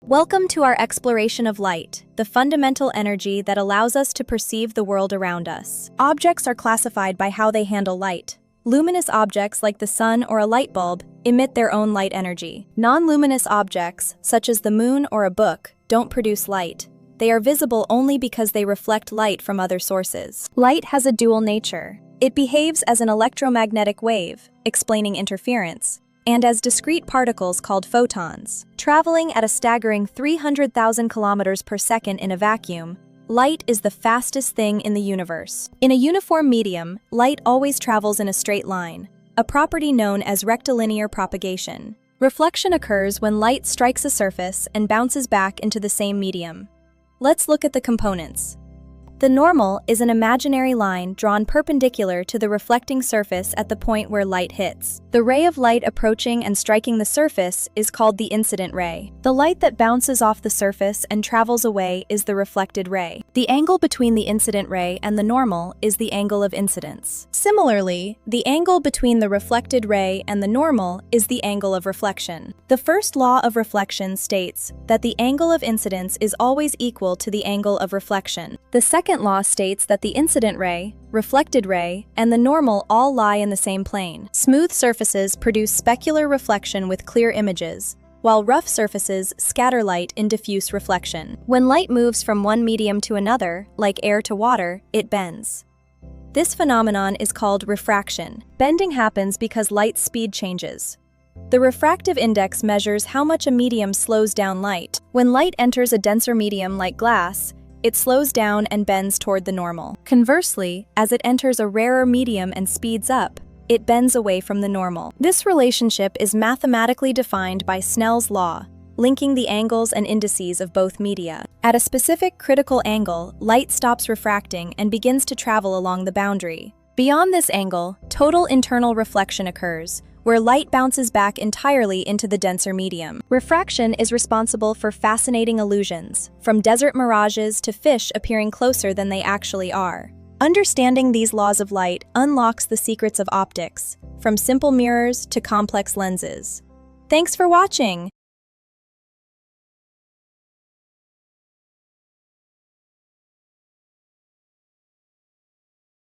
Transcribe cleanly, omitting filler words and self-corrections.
Welcome to our exploration of light, the fundamental energy that allows us to perceive the world around us. Objects are classified by how they handle light. Luminous objects like the sun or a light bulb emit their own light energy. Non-luminous objects, such as the moon or a book, don't produce light. They are visible only because they reflect light from other sources. Light has a dual nature. It behaves as an electromagnetic wave, explaining interference, and as discrete particles called photons. Traveling at a staggering 300,000 kilometers per second in a vacuum, light is the fastest thing in the universe. In a uniform medium, light always travels in a straight line, a property known as rectilinear propagation. Reflection occurs when light strikes a surface and bounces back into the same medium. Let's look at the components. The normal is an imaginary line drawn perpendicular to the reflecting surface at the point where light hits. The ray of light approaching and striking the surface is called the incident ray. The light that bounces off the surface and travels away is the reflected ray. The angle between the incident ray and the normal is the angle of incidence. Similarly, the angle between the reflected ray and the normal is the angle of reflection. The first law of reflection states that the angle of incidence is always equal to the angle of reflection. The second law states that the incident ray, reflected ray, and the normal all lie in the same plane. Smooth surfaces produce specular reflection with clear images, while rough surfaces scatter light in diffuse reflection. When light moves from one medium to another, like air to water, it bends. This phenomenon is called refraction. Bending happens because light's speed changes. The refractive index measures how much a medium slows down light. When light enters a denser medium like glass, it slows down and bends toward the normal. Conversely, as it enters a rarer medium and speeds up, it bends away from the normal. This relationship is mathematically defined by Snell's law, linking the angles and indices of both media. At a specific critical angle, light stops refracting and begins to travel along the boundary. Beyond this angle, total internal reflection occurs, where light bounces back entirely into the denser medium. Refraction is responsible for fascinating illusions, from desert mirages to fish appearing closer than they actually are. Understanding these laws of light unlocks the secrets of optics, from simple mirrors to complex lenses. Thanks for watching!